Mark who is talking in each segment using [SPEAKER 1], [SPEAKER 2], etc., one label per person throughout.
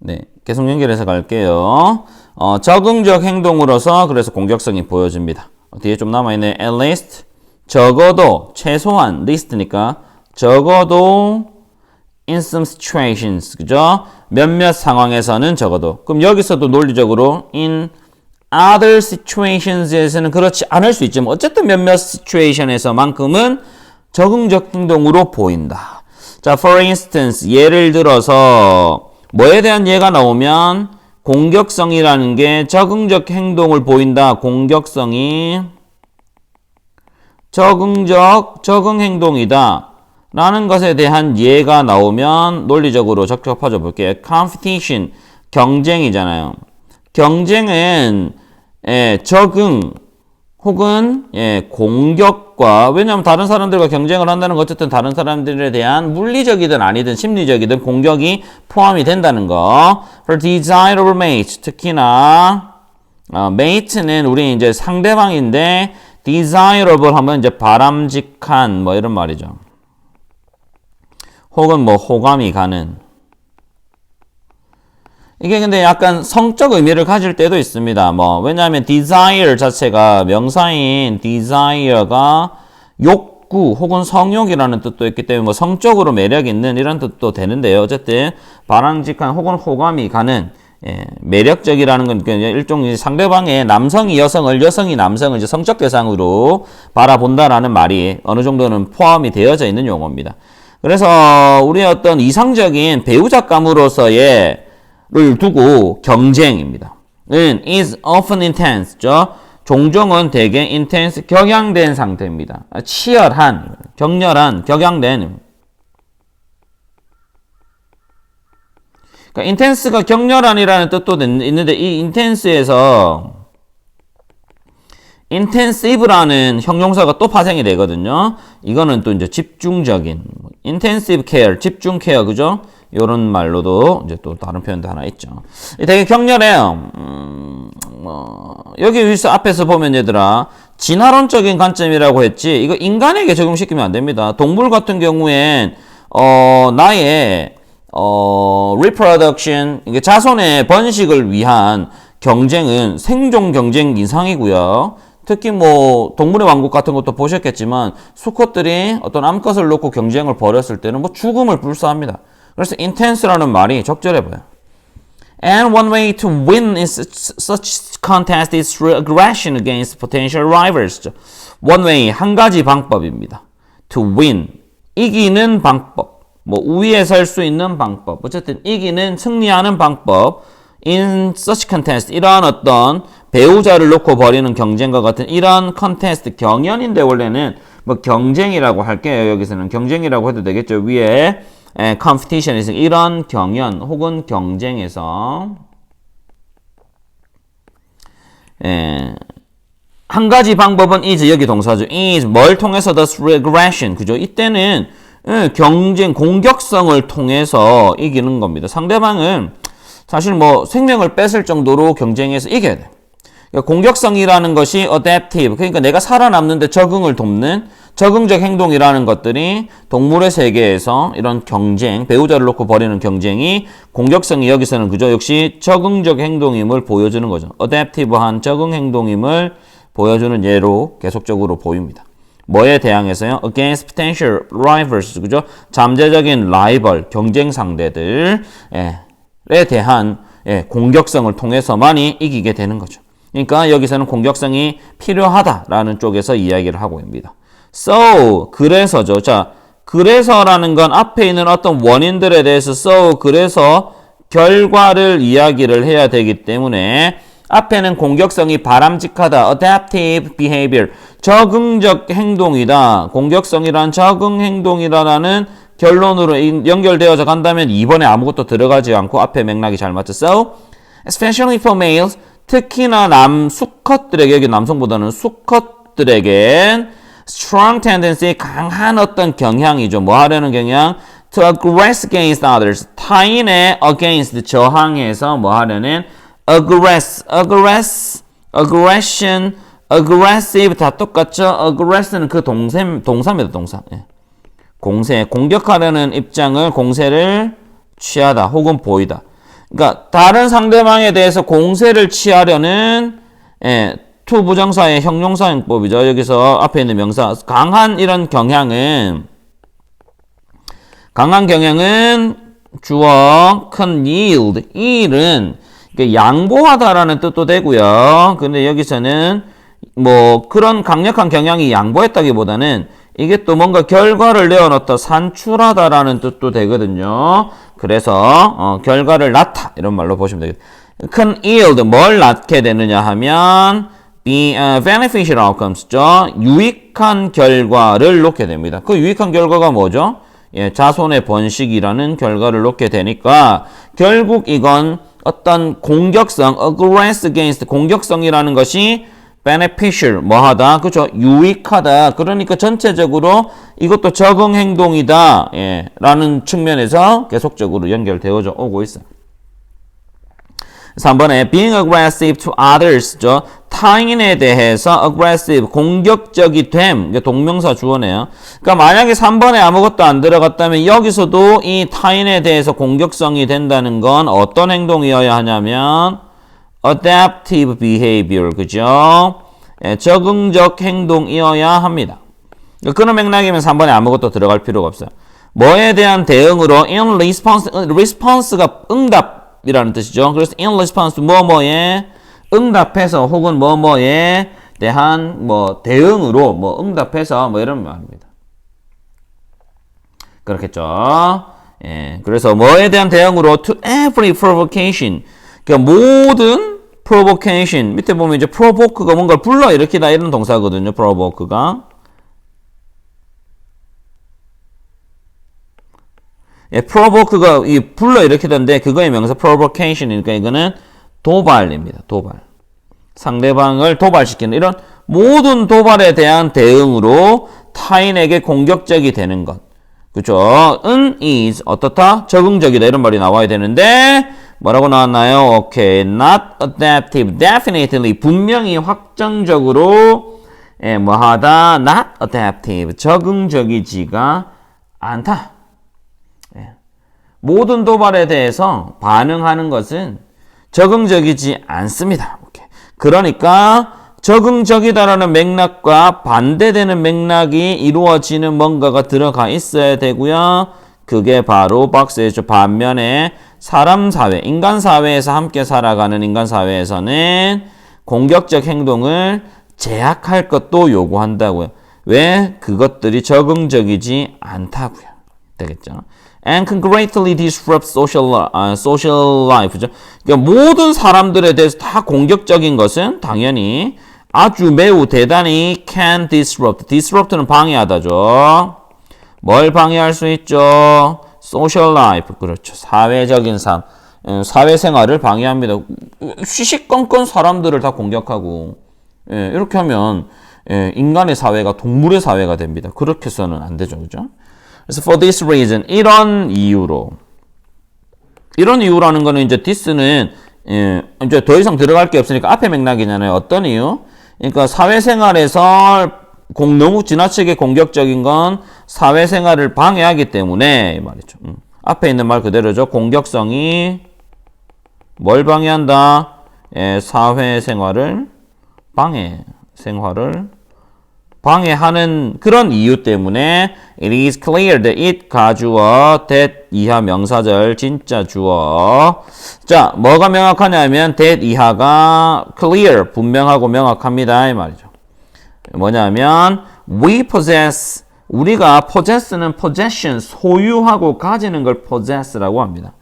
[SPEAKER 1] 네, 계속 연결해서 갈게요. 적응적 행동으로서 그래서 공격성이 보여집니다. 뒤에 좀 남아있네. at least 적어도 최소한 list니까 적어도 in some situations 그죠? 몇몇 상황에서는 적어도 그럼 여기서도 논리적으로 in other situations에서는 그렇지 않을 수 있지만 어쨌든 몇몇 situation에서만큼은 적응적 행동으로 보인다. 자, for instance 예를 들어서 뭐에 대한 예가 나오면 공격성이라는 게 적응적 행동을 보인다. 공격성이 적응 행동이다. 라는 것에 대한 예가 나오면 논리적으로 적합하죠. 볼게요. competition, 경쟁이잖아요. 경쟁은 적응 혹은 공격과 왜냐하면 다른 사람들과 경쟁을 한다는 거 어쨌든 다른 사람들에 대한 물리적이든 아니든 심리적이든 공격이 포함이 된다는 거. For desirable mate 특히나 mate는 우리 이제 상대방인데 desirable 하면 이제 바람직한 뭐 이런 말이죠. 혹은 뭐 호감이 가는 이게 근데 약간 성적 의미를 가질 때도 있습니다. 뭐 왜냐하면 desire 자체가 명사인 desire가 욕구 혹은 성욕이라는 뜻도 있기 때문에 뭐 성적으로 매력 있는 이런 뜻도 되는데요. 어쨌든 바람직한 혹은 호감이 가는 매력적이라는 건 일종의 상대방의 남성이 여성을 여성이 남성을 이제 성적 대상으로 바라본다라는 말이 어느 정도는 포함이 되어져 있는 용어입니다. 그래서 우리의 어떤 이상적인 배우자감으로서의 를 두고 경쟁입니다. is often intense죠. 종종은 되게 intense, 격양된 상태입니다. 치열한, 격렬한, 격양된. 그러니까 intense가 격렬한이라는 뜻도 있는데 이 intense에서 intensive라는 형용사가 또 파생이 되거든요. 이거는 또 이제 집중적인 intensive care, 집중 케어, 그죠? 요런 말로도 이제 또 다른 표현도 하나 있죠. 되게 격렬해요. 여기 앞에서 보면 얘들아, 진화론적인 관점이라고 했지, 이거 인간에게 적용시키면 안 됩니다. 동물 같은 경우엔, 나의, reproduction, 이게 자손의 번식을 위한 경쟁은 생존 경쟁 이상이고요. 특히 뭐 동물의 왕국 같은 것도 보셨겠지만 수컷들이 어떤 암컷을 놓고 경쟁을 벌였을 때는 뭐 죽음을 불사합니다. 그래서 intense라는 말이 적절해 보여요. And one way to win in such contest is through aggression against potential rivals. One way, 한 가지 방법입니다. To win, 이기는 방법. 뭐 우위에 설 수 있는 방법. 어쨌든 이기는, 승리하는 방법. In such contest, 이러한 어떤 배우자를 놓고 벌이는 경쟁과 같은 이런 컨테스트, 경연인데 원래는 뭐 경쟁이라고 할게요. 여기서는 경쟁이라고 해도 되겠죠. 위에 competition에서 이런 경연 혹은 경쟁에서 한 가지 방법은 is, 여기 동사죠. is 뭘 통해서 the aggression, 그죠? 이때는 경쟁, 공격성을 통해서 이기는 겁니다. 상대방은 사실 뭐 생명을 뺏을 정도로 경쟁해서 이겨야 돼. 그러니까 공격성이라는 것이 adaptive, 그러니까 내가 살아남는데 적응을 돕는 적응적 행동이라는 것들이 동물의 세계에서 이런 경쟁, 배우자를 놓고 벌이는 경쟁이 공격성이 여기서는 그죠? 역시 적응적 행동임을 보여주는 거죠. adaptive한 적응 행동임을 보여주는 예로 계속적으로 보입니다. 뭐에 대항해서요? against potential rivals, 그죠? 잠재적인 라이벌, 경쟁 상대들에 대한 공격성을 통해서만이 이기게 되는 거죠. 그러니까 여기서는 공격성이 필요하다라는 쪽에서 이야기를 하고 있습니다. So, 그래서죠. 자, 그래서라는 건 앞에 있는 어떤 원인들에 대해서 so, 그래서 결과를 이야기를 해야 되기 때문에 앞에는 공격성이 바람직하다, adaptive behavior, 적응적 행동이다, 공격성이란 적응 행동이다라는 결론으로 연결되어져 간다면 이번에 아무것도 들어가지 않고 앞에 맥락이 잘 맞죠. So, especially for males, 특히나 수컷들에게, 여기 남성보다는 수컷들에겐 strong tendency, 강한 어떤 경향이죠. 뭐 하려는 경향? To aggress against others. 타인의 against, 저항해서 뭐 하려는? aggression, aggressive 다 똑같죠? aggress는 그 동사입니다, 동사. 공세, 공격하려는 입장을, 공세를 취하다, 혹은 보이다. 그러니까 다른 상대방에 대해서 공세를 취하려는 to 부정사의 형용사용법이죠. 여기서 앞에 있는 명사 강한 이런 경향은 주어 큰 yield은 양보하다라는 뜻도 되고요. 근데 여기서는 뭐 그런 강력한 경향이 양보했다기보다는 이게 또 뭔가 결과를 내어놓다 산출하다라는 뜻도 되거든요. 그래서 결과를 낳다 이런 말로 보시면 되겠다. 큰 yield 뭘 낳게 되느냐 하면 beneficial outcomes죠. 유익한 결과를 놓게 됩니다. 그 유익한 결과가 뭐죠? 자손의 번식이라는 결과를 놓게 되니까 결국 이건 어떤 공격성, aggress against 공격성이라는 것이 beneficial 뭐하다, 그죠? 유익하다. 그러니까 전체적으로 이것도 적응 행동이다. 라는 측면에서 계속적으로 연결되어져 오고 있어요. 3번에 being aggressive to others죠. 타인에 대해서 aggressive, 공격적이 됨. 동명사 주어네요. 그러니까 만약에 3번에 아무것도 안 들어갔다면 여기서도 이 타인에 대해서 공격성이 된다는 건 어떤 행동이어야 하냐면 adaptive behavior, 그죠? 적응적 행동이어야 합니다. 그런 맥락이면 3번에 아무것도 들어갈 필요가 없어요. 뭐에 대한 대응으로 in response, response가 응답이라는 뜻이죠. 그래서 in response 뭐뭐에 응답해서 혹은 뭐뭐에 대한 뭐 대응으로 뭐 응답해서 뭐 이런 말입니다. 그렇겠죠. 그래서 뭐에 대한 대응으로 to every provocation, 그러니까 모든 provocation, 밑에 보면 이제 provoke가 뭔가를 불러일으키다 이런 동사거든요. provoke가. provoke가 이 불러일으키던데 그거의 명사 provocation이니까 이거는 도발입니다. 도발. 상대방을 도발시키는 이런 모든 도발에 대한 대응으로 타인에게 공격적이 되는 것. 그죠? 은 is 어떻다? 적응적이다 이런 말이 나와야 되는데 뭐라고 나왔나요? 오케이. Not adaptive. Definitely. 분명히 확정적으로 뭐하다? Not adaptive. 적응적이지가 않다. 모든 도발에 대해서 반응하는 것은 적응적이지 않습니다. 오케이. 그러니까 적응적이다라는 맥락과 반대되는 맥락이 이루어지는 뭔가가 들어가 있어야 되고요. 그게 바로 박스에 있죠. 반면에 사람 사회, 인간 사회에서 함께 살아가는 인간 사회에서는 공격적 행동을 제약할 것도 요구한다고요. 왜? 그것들이 적응적이지 않다고요. 되겠죠? And can greatly disrupt social life죠. 그러니까 모든 사람들에 대해서 다 공격적인 것은 당연히 아주 매우 대단히 can disrupt. disrupt는 방해하다죠. 뭘 방해할 수 있죠? social life. 그렇죠. 사회적인 삶. 사회생활을 방해합니다. 시시건건 사람들을 다 공격하고 이렇게 하면 인간의 사회가 동물의 사회가 됩니다. 그렇게 해서는 안 되죠. 그죠? 그래서 for this reason, 이런 이유라는 거는 이제 this는 이제 더 이상 들어갈 게 없으니까 앞에 맥락이잖아요. 어떤 이유? 그러니까 사회생활에서 너무 지나치게 공격적인 건 사회생활을 방해하기 때문에 이 말이죠. 앞에 있는 말 그대로죠. 공격성이 뭘 방해한다? 사회생활을 방해하는 그런 이유 때문에 it is clear that it 가주어 that 이하 명사절 진짜 주어. 자, 뭐가 명확하냐면 that 이하가 clear 분명하고 명확합니다 이 말이죠. 뭐냐면 we possess, 우리가 possess는 possession 소유하고 가지는 걸 possess라고 합니다.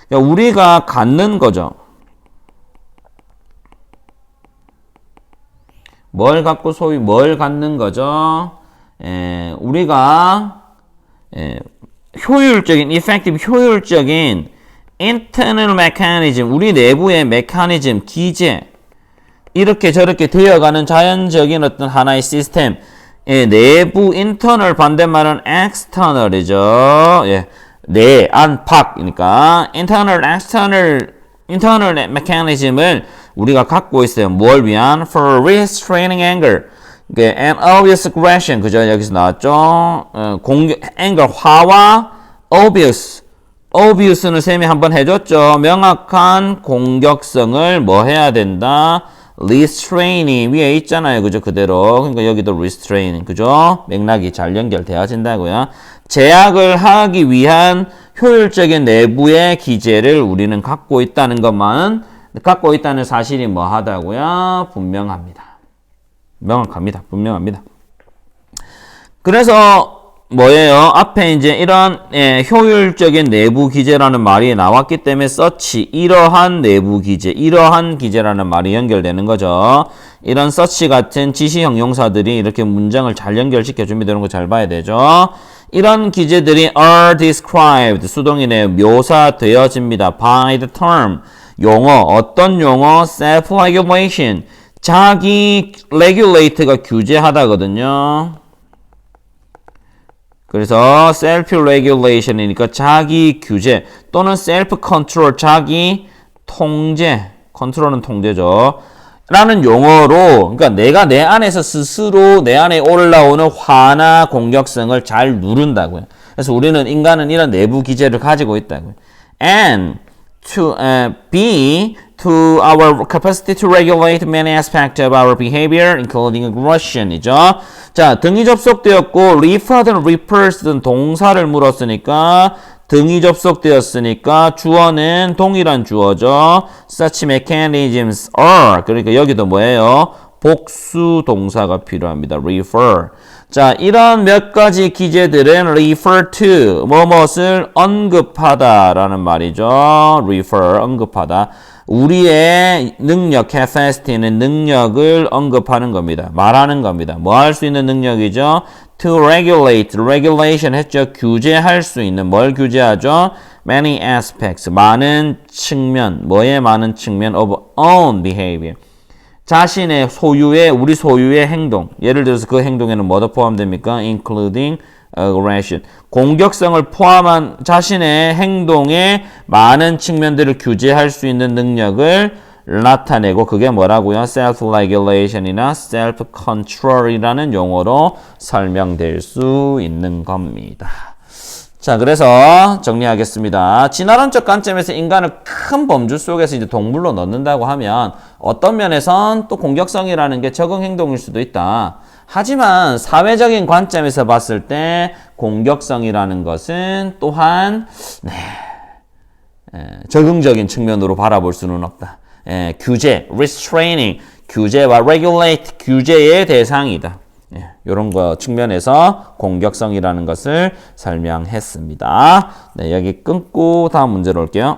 [SPEAKER 1] 그러니까 우리가 갖는 거죠. 뭘 갖고 뭘 갖는 거죠? 우리가 효율적인, effective, 효율적인 internal mechanism, 우리 내부의 메커니즘, 기제, 이렇게 저렇게 되어가는 자연적인 어떤 하나의 시스템, 내부 internal 반대말은 external이죠. 안팎이니까 internal, internal mechanism을 우리가 갖고 있어요. 뭘 위한? For restraining anger. and obvious aggression. 그죠? 여기서 나왔죠? anger, 화와 obvious, obvious는 쌤이 한번 해줬죠. 명확한 공격성을 뭐 해야 된다? restrain이 위에 있잖아요. 그죠? 그대로. 그러니까 여기도 restrain. 그죠? 맥락이 잘 연결되어진다고요. 제약을 하기 위한 효율적인 내부의 기제를 우리는 갖고 있다는 것만, 갖고 있다는 사실이 뭐 하다고요? 분명합니다. 명확합니다. 분명합니다. 그래서 뭐예요? 앞에 이제 이런 효율적인 내부 기제라는 말이 나왔기 때문에 서치 이러한 내부 기제, 이러한 기제라는 말이 연결되는 거죠. 이런 서치 같은 지시 형용사들이 이렇게 문장을 잘 연결시켜 줍니다. 이런 거 잘 봐야 되죠. 이런 기제들이 are described 수동이네 묘사되어집니다. by the term 용어 어떤 용어? self-regulation 자기 regulate가 규제하다거든요. 그래서 self-regulation이니까 자기 규제 또는 self-control 자기 통제 컨트롤은 통제죠. 라는 용어로 그러니까 내가 내 안에서 스스로 내 안에 올라오는 화나 공격성을 잘 누른다고요. 그래서 우리는 인간은 이런 내부 기제를 가지고 있다고요. And to B to our capacity to regulate many aspects of our behavior, including aggression이죠. 자, 등이 접속되었고 refer든 refers든 동사를 물었으니까 등이 접속되었으니까 주어는 동일한 주어죠. Such mechanisms are 그러니까 여기도 뭐예요? 복수 동사가 필요합니다. refer. 자, 이런 몇 가지 기제들은 refer to 뭐뭇을 언급하다라는 말이죠. refer 언급하다. 우리의 능력, capacity는 능력을 언급하는 겁니다. 말하는 겁니다. 뭐 할 수 있는 능력이죠? To regulate, regulation 했죠. 규제할 수 있는, 뭘 규제하죠? Many aspects, 많은 측면, 뭐의 많은 측면? Of own behavior. 자신의 소유의, 우리 소유의 행동. 예를 들어서 그 행동에는 뭐가 포함됩니까? Including aggression. 공격성을 포함한 자신의 행동의 많은 측면들을 규제할 수 있는 능력을 나타내고 그게 뭐라고요? self-regulation이나 self-control이라는 용어로 설명될 수 있는 겁니다. 자, 그래서 정리하겠습니다. 진화론적 관점에서 인간을 큰 범주 속에서 이제 동물로 넣는다고 하면 어떤 면에선 또 공격성이라는 게 적응 행동일 수도 있다. 하지만 사회적인 관점에서 봤을 때 공격성이라는 것은 또한 적응적인 측면으로 바라볼 수는 없다. 규제, restraining, 규제와 regulate, 규제의 대상이다. 이런 거 측면에서 공격성이라는 것을 설명했습니다. 네, 여기 끊고 다음 문제로 올게요.